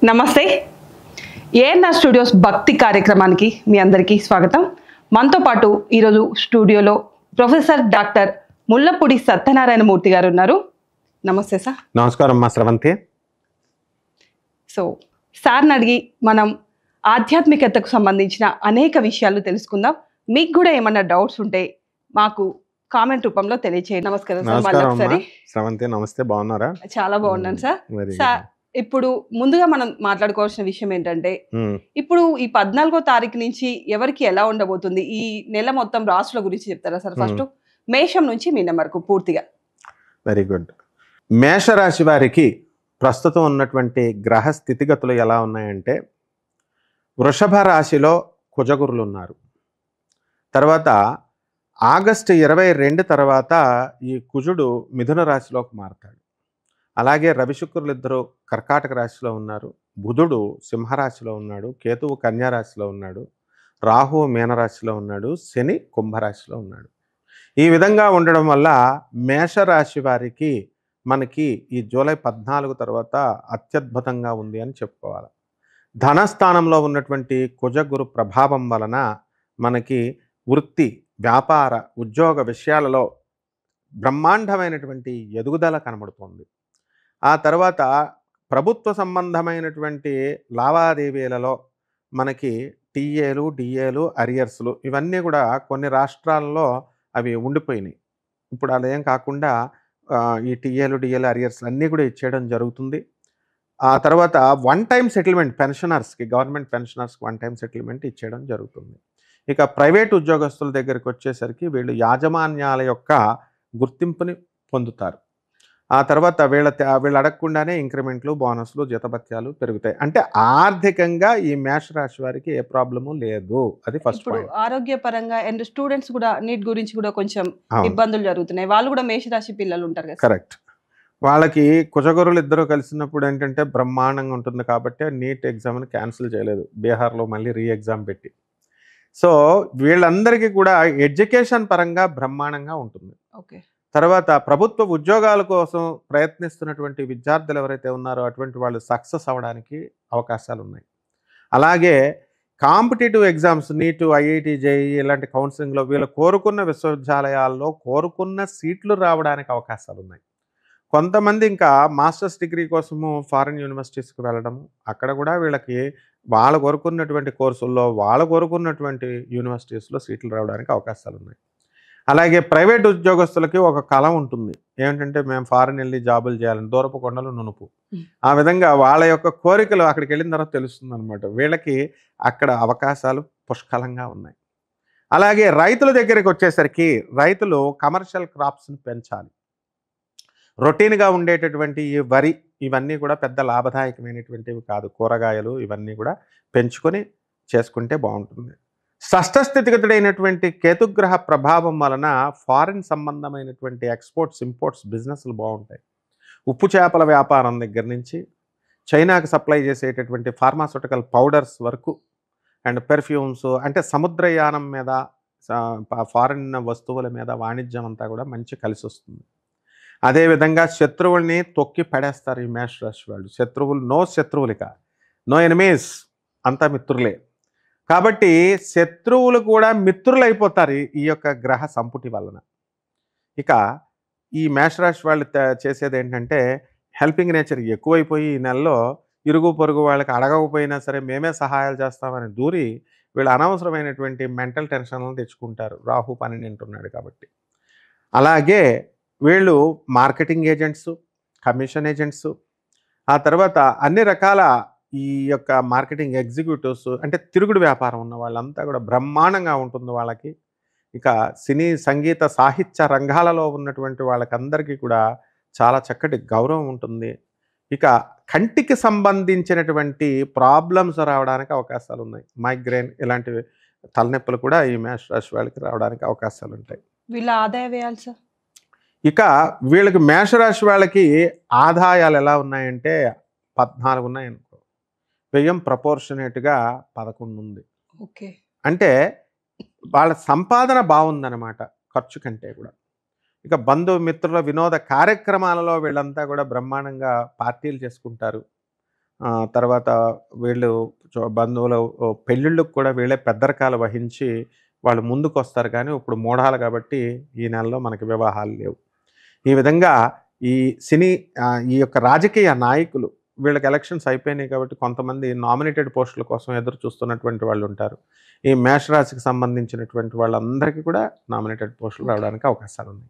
నమస్తే. ఏఎన్ఆర్ స్టూడియోస్ భక్తి కార్యక్రమానికి మీ అందరికీ స్వాగతం. మనతో పాటు ఈరోజు స్టూడియోలో ప్రొఫెసర్ డాక్టర్ ముల్లపూడి సత్యనారాయణ మూర్తి గారు ఉన్నారు. నమస్తే సార్. నమస్కారం మా స్రవంతి. సో సార్ని అడిగి మనం ఆధ్యాత్మికతకు సంబంధించిన అనేక విషయాలు తెలుసుకుందాం. మీకు కూడా ఏమన్నా డౌట్స్ ఉంటే మాకు కామెంట్ రూపంలో తెలియచేయండి. నమస్కారం సార్. మళ్ళీ స్రవంతి నమస్తే, బాగున్నారా? చాలా బాగున్నాను సార్. సార్, ఇప్పుడు ముందుగా మనం మాట్లాడుకోవాల్సిన విషయం ఏంటంటే, ఇప్పుడు ఈ 14వ తారీఖు నుంచి ఎవరికి ఎలా ఉండబోతుంది, ఈ నెల మొత్తం రాశుల గురించి చెప్తారా సార్? ఫస్ట్ మేషం నుంచి మీనం వరకు పూర్తిగా. Very good. మేషరాశి వారికి ప్రస్తుతం ఉన్నటువంటి గ్రహ స్థితిగతులు ఎలా ఉన్నాయంటే, వృషభ రాశిలో కుజగురులు ఉన్నారు. తర్వాత ఆగస్టు 22 తర్వాత ఈ కుజుడు మిథున రాశిలోకి మారతాడు. అలాగే రవి శుక్రులు ఇద్దరు కర్కాటక రాశిలో ఉన్నారు. బుధుడు సింహరాశిలో ఉన్నాడు. కేతువు కన్యా రాశిలో ఉన్నాడు. రాహువు మీనరాశిలో ఉన్నాడు. శని కుంభరాశిలో ఉన్నాడు. ఈ విధంగా ఉండడం వల్ల మేషరాశి వారికి మనకి ఈ జూలై 14 తర్వాత అత్యద్భుతంగా ఉంది అని చెప్పుకోవాలి. ధనస్థానంలో ఉన్నటువంటి కుజగురు ప్రభావం వలన మనకి వృత్తి, వ్యాపార, ఉద్యోగ విషయాలలో బ్రహ్మాండమైనటువంటి ఎదుగుదల కనబడుతుంది. ఆ తర్వాత ప్రభుత్వ సంబంధమైనటువంటి లావాదేవీలలో మనకి టీఏలు, డిఏలు, అరియర్స్లు ఇవన్నీ కూడా కొన్ని రాష్ట్రాల్లో అవి ఉండిపోయినాయి. ఇప్పుడు అలా ఏం కాకుండా ఈ టీఏలు, డిఏలు, అరియర్స్లు అన్నీ కూడా ఇచ్చేయడం జరుగుతుంది. ఆ తర్వాత వన్ టైం సెటిల్మెంట్ పెన్షనర్స్కి, గవర్నమెంట్ పెన్షనర్స్కి వన్ టైం సెటిల్మెంట్ ఇచ్చేయడం జరుగుతుంది. ఇక ప్రైవేట్ ఉద్యోగస్తుల దగ్గరికి వచ్చేసరికి వీళ్ళు యాజమాన్యాల యొక్క గుర్తింపుని పొందుతారు. ఆ తర్వాత వీళ్ళు అడగకుండానే ఇంక్రిమెంట్లు, బోనస్లు, జీతభత్యాలు పెరుగుతాయి. అంటే ఆర్థికంగా ఈ మేషరాశి వారికి ఏ ప్రాబ్లము లేదు. అది ఫస్ట్ పాయింట్. ఆరోగ్యపరంగా అండ్ స్టూడెంట్స్ కూడా నీట్ గురించి కూడా కొంచెం ఇబ్బందులు జరుగుతున్నాయి. వాళ్ళు కూడా మేషరాశి పిల్లలు ఉంటారు కదా. కరెక్ట్. వాళ్ళకి కుజగురులు ఇద్దరు కలిసినప్పుడు ఏంటంటే బ్రహ్మాండంగా ఉంటుంది కాబట్టి నీట్ ఎగ్జామ్ని క్యాన్సిల్ చేయలేదు. బీహార్లో మళ్ళీ రీ ఎగ్జామ్ పెట్టి. సో వీళ్ళందరికీ కూడా ఎడ్యుకేషన్ పరంగా బ్రహ్మాండంగా ఉంటుంది. ఓకే. తర్వాత ప్రభుత్వ ఉద్యోగాల కోసం ప్రయత్నిస్తున్నటువంటి విద్యార్థులు ఎవరైతే ఉన్నారో అటువంటి వాళ్ళు సక్సెస్ అవ్వడానికి అవకాశాలు ఉన్నాయి. అలాగే కాంపిటేటివ్ ఎగ్జామ్స్, నీటు, ఐఐటి, జేఈ ఇలాంటి కౌన్సిలింగ్లో వీళ్ళు కోరుకున్న విశ్వవిద్యాలయాల్లో కోరుకున్న సీట్లు రావడానికి అవకాశాలు ఉన్నాయి. కొంతమంది ఇంకా మాస్టర్స్ డిగ్రీ కోసము ఫారిన్ యూనివర్సిటీస్కి వెళ్ళడం, అక్కడ కూడా వీళ్ళకి వాళ్ళు కోరుకున్నటువంటి కోర్సుల్లో వాళ్ళు కోరుకున్నటువంటి యూనివర్సిటీస్లో సీట్లు రావడానికి అవకాశాలు ఉన్నాయి. అలాగే ప్రైవేట్ ఉద్యోగస్తులకి ఒక కళ ఉంటుంది, ఏమిటంటే మేము ఫారిన్ వెళ్ళి జాబులు చేయాలని. దూరపు కొండలు నునుపు. ఆ విధంగా వాళ్ళ యొక్క కోరికలు అక్కడికి వెళ్ళిన తర్వాత తెలుస్తుంది అనమాట. వీళ్ళకి అక్కడ అవకాశాలు పుష్కలంగా ఉన్నాయి. అలాగే రైతుల దగ్గరికి వచ్చేసరికి రైతులు కమర్షియల్ క్రాప్స్ని పెంచాలి. రొటీన్గా ఉండేటటువంటి ఈ వరి ఇవన్నీ కూడా పెద్ద లాభదాయకమైనటువంటివి కాదు. కూరగాయలు ఇవన్నీ కూడా పెంచుకొని చేసుకుంటే బాగుంటుంది. షష్ఠ స్థితిగతుడైనటువంటి కేతుగ్రహ ప్రభావం వలన ఫారిన్ సంబంధమైనటువంటి ఎక్స్పోర్ట్స్, ఇంపోర్ట్స్ బిజినెస్లు బాగుంటాయి. ఉప్పు చేపల వ్యాపారం దగ్గర నుంచి చైనాకు సప్లై చేసేటటువంటి ఫార్మాస్యూటికల్ పౌడర్స్ వరకు అండ్ పెర్ఫ్యూమ్స్, అంటే సముద్రయానం మీద, ఫారిన్ వస్తువుల మీద వాణిజ్యం అంతా కూడా మంచి కలిసి వస్తుంది. అదేవిధంగా శత్రువుల్ని తొక్కి పడేస్తారు ఈ మేషరాశి వాళ్ళు. శత్రువులు నో శత్రువులిక, నో ఎనిమీస్, అంతా మిత్రులే. కాబట్టి శత్రువులు కూడా మిత్రులు అయిపోతారు ఈ యొక్క గ్రహ సంపుటి వలన. ఇక ఈ మేషరాశి వాళ్ళు చేసేది ఏంటంటే హెల్పింగ్ నేచర్ ఎక్కువైపోయి ఈ నెలలో ఇరుగు పొరుగు వాళ్ళకి అడగకపోయినా సరే మేమే సహాయాలు చేస్తామని దూరి వీళ్ళు అనవసరమైనటువంటి మెంటల్ టెన్షన్లను తెచ్చుకుంటారు. రాహు 12 ఉన్నాడు కాబట్టి. అలాగే వీళ్ళు మార్కెటింగ్ ఏజెంట్స్, కమిషన్ ఏజెంట్స్, ఆ తర్వాత అన్ని రకాల ఈ యొక్క మార్కెటింగ్ ఎగ్జిక్యూటివ్స్, అంటే తిరుగుడు వ్యాపారం ఉన్న వాళ్ళంతా కూడా బ్రహ్మాండంగా ఉంటుంది వాళ్ళకి. ఇక సినీ, సంగీత, సాహిత్య రంగాలలో ఉన్నటువంటి వాళ్ళకందరికీ కూడా చాలా చక్కటి గౌరవం ఉంటుంది. ఇక కంటికి సంబంధించినటువంటి ప్రాబ్లమ్స్ రావడానికి అవకాశాలు ఉన్నాయి. మైగ్రేన్ ఇలాంటివి తలనొప్పులు కూడా ఈ మేషరాశి వాళ్ళకి రావడానికి అవకాశాలు ఉంటాయి. వీళ్ళ ఆదాయ వ్యయాలు సార్? ఇక వీళ్ళకి మేషరాశి వాళ్ళకి ఆదాయాలు ఎలా ఉన్నాయంటే 14 ఉన్నాయనుకో, వ్యయం ప్రపోర్షనేట్గా 11 ఉంది. ఓకే. అంటే వాళ్ళ సంపాదన బాగుందన్నమాట ఖర్చు కంటే కూడా. ఇక బంధుమిత్రుల వినోద కార్యక్రమాలలో వీళ్ళంతా కూడా బ్రహ్మాండంగా పార్టీలు చేసుకుంటారు. తర్వాత వీళ్ళు బంధువులు పెళ్ళిళ్ళకు కూడా వీళ్ళే పెద్దరికాలు వహించి వాళ్ళు ముందుకొస్తారు. కానీ ఇప్పుడు మూఢాలు కాబట్టి ఈ నెలలో మనకి వివాహాలు లేవు. ఈ విధంగా ఈ ఈ యొక్క రాజకీయ నాయకులు వీళ్ళకి ఎలక్షన్స్ అయిపోయినాయి కాబట్టి కొంతమంది నామినేటెడ్ పోస్టుల కోసం ఎదురు చూస్తున్నటువంటి వాళ్ళు ఉంటారు. ఈ మేషరాశికి సంబంధించినటువంటి వాళ్ళందరికీ కూడా నామినేటెడ్ పోస్టులు రావడానికి అవకాశాలు ఉన్నాయి.